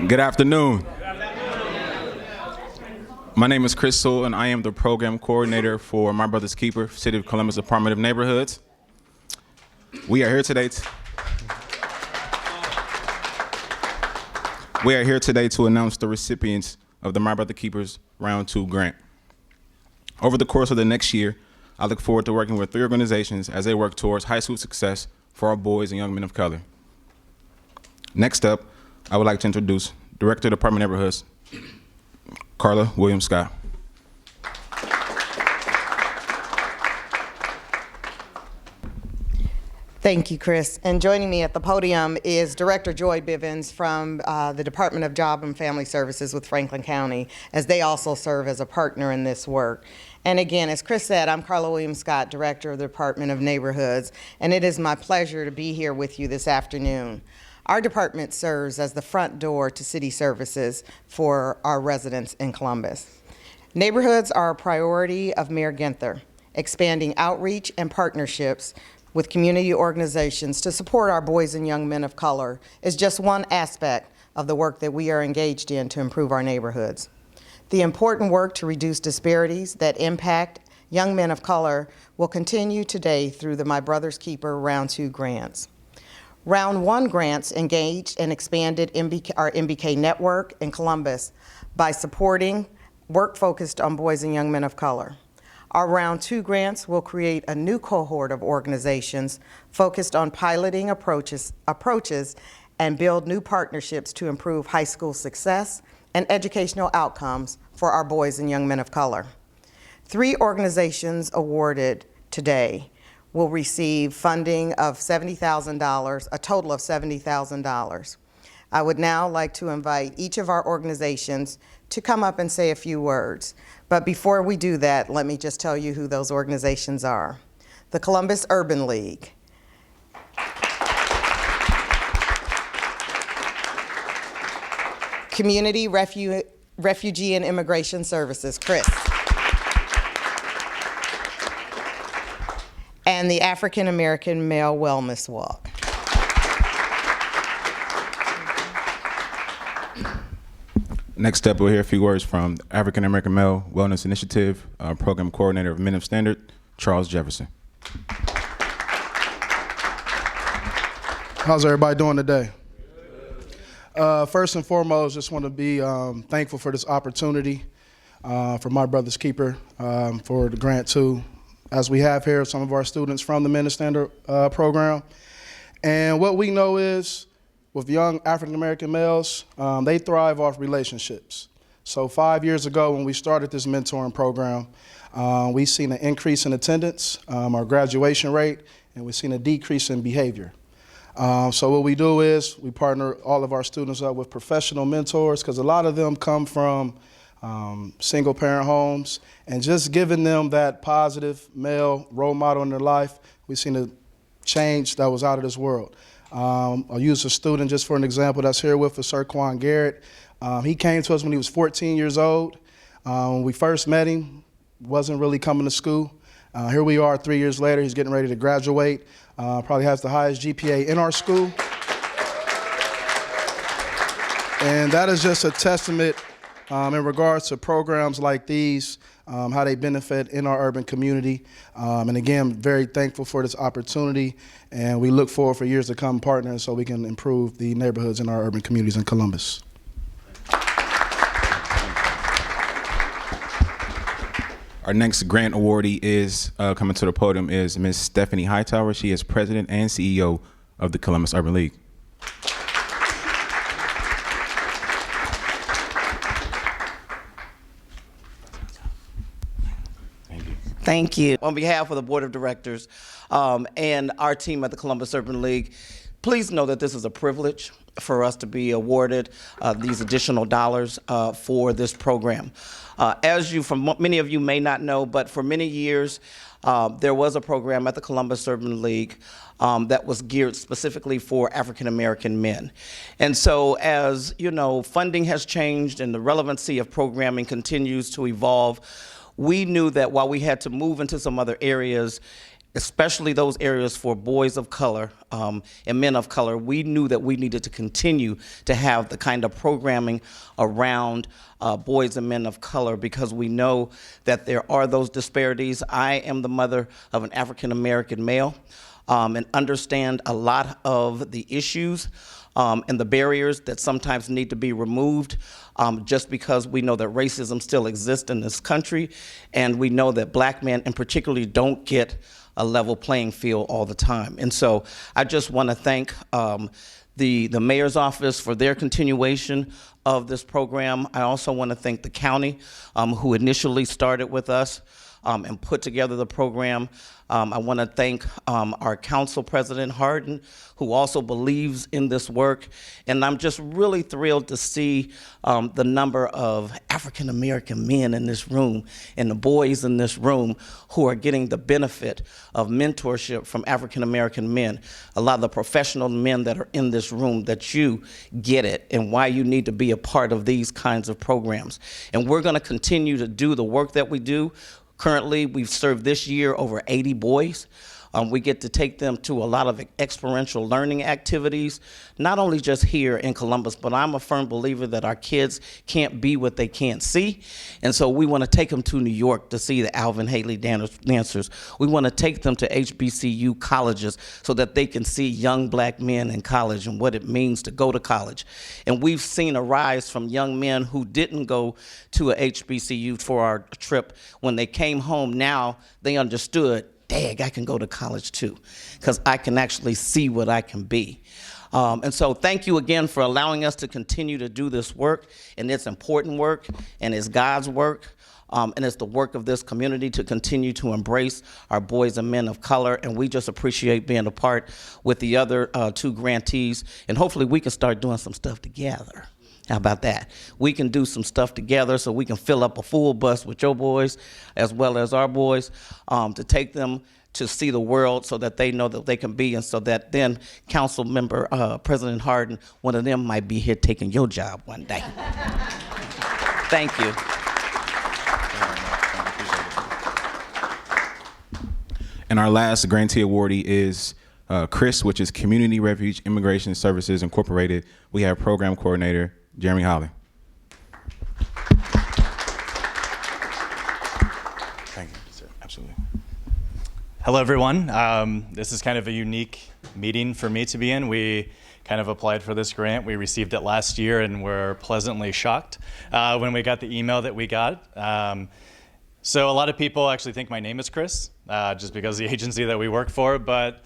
Good afternoon. My name is Chris Sewell, and I am the program coordinator for My Brother's Keeper, City of Columbus Department of Neighborhoods. We are here today to announce the recipients of the My Brother Keepers Round 2 grant. Over the course of the next year, I look forward to working with 3 organizations as they work towards high school success for our boys and young men of color. Next up, I would like to introduce Director of Department of Neighborhoods, Carla Williams Scott. Thank you, Chris. And joining me at the podium is Director Joy Bivens from the Department of Job and Family Services with Franklin County, as they also serve as a partner in this work. And again, as Chris said, I'm Carla Williams Scott, Director of the Department of Neighborhoods, and it is my pleasure to be here with you this afternoon. Our department serves as the front door to city services for our residents in Columbus. Neighborhoods are a priority of Mayor Ginther, expanding outreach and partnerships with community organizations to support our boys and young men of color is just one aspect of the work that we are engaged in to improve our neighborhoods. The important work to reduce disparities that impact young men of color will continue today through the My Brother's Keeper Round 2 grants. Round 1 grants engaged and expanded our MBK network in Columbus by supporting work focused on boys and young men of color. Our Round 2 grants will create a new cohort of organizations focused on piloting approaches and build new partnerships to improve high school success and educational outcomes for our boys and young men of color. 3 organizations awarded today will receive funding of $70,000, a total of $70,000. I would now like to invite each of our organizations to come up and say a few words. But before we do that, let me just tell you who those organizations are. The Columbus Urban League, Community Refugee and Immigration Services, Chris, and the African American Male Wellness Walk. Next up, we'll hear a few words from the African American Male Wellness Initiative, Program Coordinator of Men of Standard, Charles Jefferson. How's everybody doing today? First and foremost, just want to be thankful for this opportunity for My Brother's Keeper for the grant too. As we have here, some of our students from the Men of Standard program. And what we know is, with young African-American males, they thrive off relationships. So 5 years ago when we started this mentoring program, we've seen an increase in attendance, our graduation rate, and we've seen a decrease in behavior. So what we do is we partner all of our students up with professional mentors, because a lot of them come from single parent homes, and just giving them that positive male role model in their life, we've seen a change that was out of this world. I'll use a student just for an example that's here with us, Sir Quan Garrett. He came to us when he was 14 years old. When we first met him, wasn't really coming to school. Here we are 3 years later, he's getting ready to graduate. Probably has the highest GPA in our school. And that is just a testament in regards to programs like these, how they benefit in our urban community. And again, very thankful for this opportunity, and we look forward for years to come partnering so we can improve the neighborhoods in our urban communities in Columbus. Our next grant awardee is coming to the podium is Ms. Stephanie Hightower. She is President and CEO of the Columbus Urban League. Thank you. On behalf of the Board of Directors and our team at the Columbus Urban League, please know that this is a privilege for us to be awarded these additional dollars for this program. As many of you may not know, but for many years, there was a program at the Columbus Urban League that was geared specifically for African American men. And so as you know, funding has changed and the relevancy of programming continues to evolve. We knew that while we had to move into some other areas, especially those areas for boys of color and men of color, we knew that we needed to continue to have the kind of programming around boys and men of color, because we know that there are those disparities. I am the mother of an African American male and understand a lot of the issues and the barriers that sometimes need to be removed, just because we know that racism still exists in this country, and we know that black men in particular don't get a level playing field all the time. And so I just want to thank the mayor's office for their continuation of this program. I also want to thank the county who initially started with us and put together the program. I want to thank our council president, Hardin, who also believes in this work. And I'm just really thrilled to see the number of African American men in this room and the boys in this room who are getting the benefit of mentorship from African American men. A lot of the professional men that are in this room, that you get it and why you need to be a part of these kinds of programs. And we're going to continue to do the work that we do. Currently, we've served this year over 80 boys. We get to take them to a lot of experiential learning activities, not only just here in Columbus, but I'm a firm believer that our kids can't be what they can't see. And so we want to take them to New York to see the Alvin Haley dancers. We want to take them to HBCU colleges so that they can see young black men in college and what it means to go to college. And we've seen a rise from young men who didn't go to a HBCU for our trip. When they came home, now they understood, dang, I can go to college too, because I can actually see what I can be. And so thank you again for allowing us to continue to do this work, and it's important work, and it's God's work, and it's the work of this community to continue to embrace our boys and men of color, and we just appreciate being a part with the other two grantees, and hopefully we can start doing some stuff together. How about that? We can do some stuff together so we can fill up a full bus with your boys as well as our boys to take them to see the world so that they know that they can be, and so that then Council Member President Hardin, one of them might be here taking your job one day. Thank you. And our last grantee awardee is CRIS, which is Community Refuge Immigration Services Incorporated. We have Program Coordinator Jeremy Holly. Thank you, sir. Absolutely. Hello, everyone. This is kind of a unique meeting for me to be in. We kind of applied for this grant. We received it last year and were pleasantly shocked when we got the email that we got. So a lot of people actually think my name is Chris, just because of the agency that we work for, but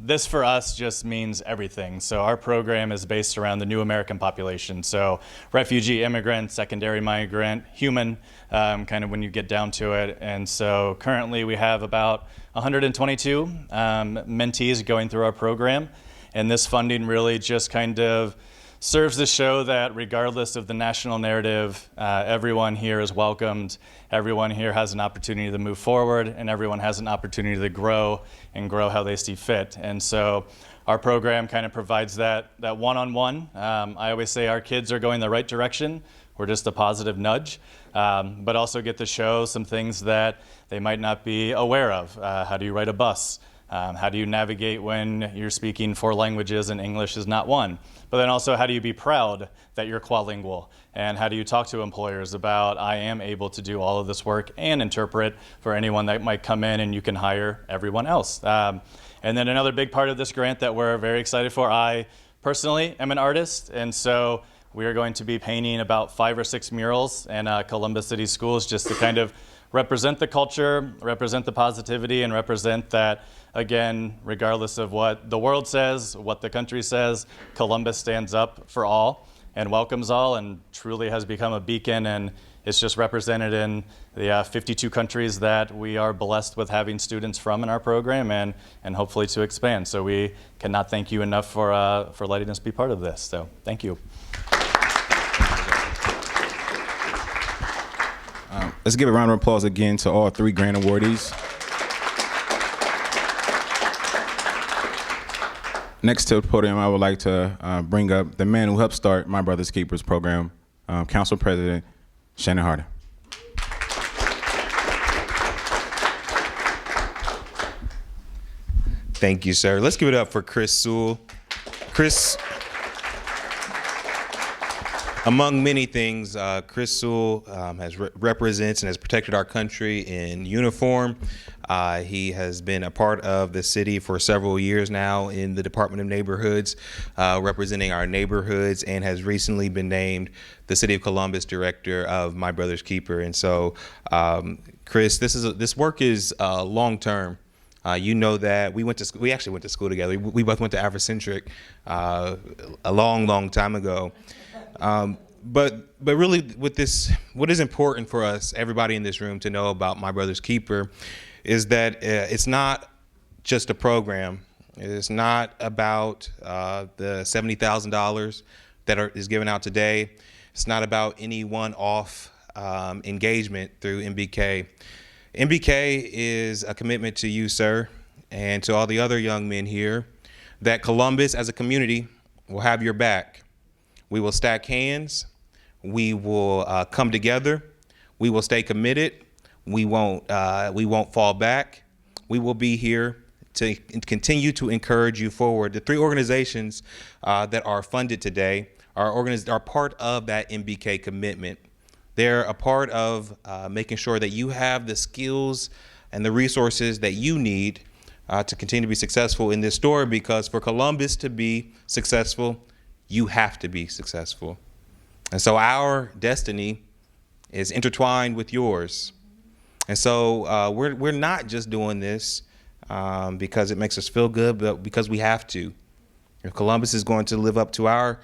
this for us just means everything. So our program is based around the new American population. So refugee, immigrant, secondary migrant, human, kind of when you get down to it. And so currently we have about 122 mentees going through our program. And this funding really just kind of serves to show that regardless of the national narrative, everyone here is welcomed, everyone here has an opportunity to move forward, and everyone has an opportunity to grow and grow how they see fit. And so our program kind of provides that one-on-one. I always say our kids are going the right direction. We're just a positive nudge, but also get to show some things that they might not be aware of. How do you ride a bus? How do you navigate when you're speaking 4 languages and English is not one? But then also, how do you be proud that you're quadlingual? And how do you talk to employers about, I am able to do all of this work and interpret for anyone that might come in, and you can hire everyone else. And then another big part of this grant that we're very excited for, I personally am an artist, and so we are going to be painting about 5 or 6 murals in Columbus City Schools just to kind of represent the culture, represent the positivity, and represent that, again, regardless of what the world says, what the country says, Columbus stands up for all and welcomes all and truly has become a beacon, and it's just represented in the 52 countries that we are blessed with having students from in our program, and hopefully to expand. So we cannot thank you enough for letting us be part of this. So thank you. Let's give a round of applause again to all 3 grant awardees. Next to the podium, I would like to bring up the man who helped start My Brother's Keepers program, Council President Shannon Hardin. Thank you, sir. Let's give it up for Chris Sewell. Chris, among many things, Chris Sewell represents and has protected our country in uniform. He has been a part of the city for several years now in the Department of Neighborhoods, representing our neighborhoods, and has recently been named the City of Columbus Director of My Brother's Keeper. And so, Chris, this work is long term. You know that we actually went to school together. We both went to Afrocentric a long time ago. But really, with this, what is important for us, everybody in this room, to know about My Brother's Keeper, is that it's not just a program. It's not about the $70,000 that is given out today. It's not about any one-off engagement through MBK. MBK is a commitment to you, sir, and to all the other young men here, that Columbus as a community will have your back. We will stack hands. We will come together. We will stay committed. We won't fall back. We will be here to continue to encourage you forward. The three organizations that are funded today are part of that MBK commitment. They're a part of making sure that you have the skills and the resources that you need to continue to be successful in this story, because for Columbus to be successful, you have to be successful. And so our destiny is intertwined with yours. And so we're not just doing this because it makes us feel good, but because we have to. If Columbus is going to live up to our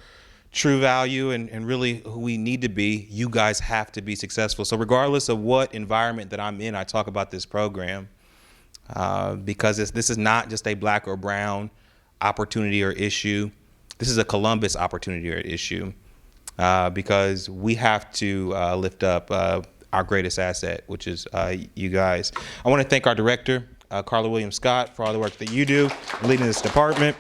true value and really who we need to be, you guys have to be successful. So regardless of what environment that I'm in, I talk about this program because this is not just a black or brown opportunity or issue. This is a Columbus opportunity or issue because we have to lift up our greatest asset, which is you guys. I want to thank our director, Carla Williams Scott, for all the work that you do leading this department.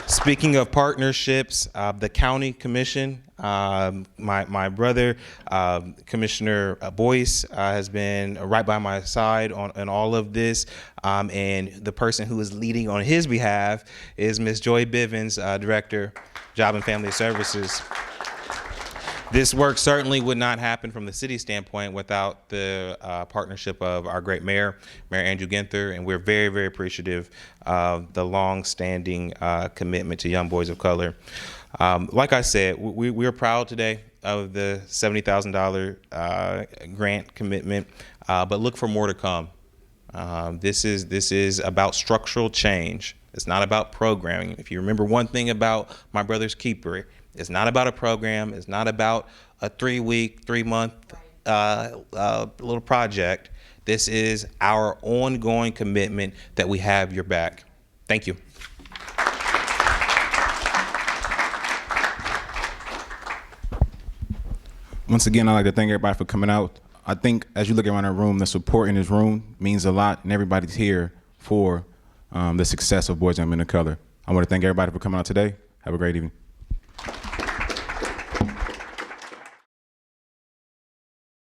Speaking of partnerships, the county commission, my brother, Commissioner Boyce, has been right by my side on all of this. And the person who is leading on his behalf is Ms. Joy Bivens, Director, Job and Family Services. This work certainly would not happen from the city standpoint without the partnership of our great mayor, Mayor Andrew Ginther, and we're very, very appreciative of the long-standing commitment to young boys of color. Like I said, we're proud today of the $70,000 grant commitment, but look for more to come. This is about structural change. It's not about programming. If you remember one thing about My Brother's Keeper, it's not about a program. It's not about a 3-week, 3-month little project. This is our ongoing commitment that we have your back. Thank you. Once again, I'd like to thank everybody for coming out. I think as you look around the room, the support in this room means a lot, and everybody's here for the success of Boys and Men of Color. I want to thank everybody for coming out today. Have a great evening.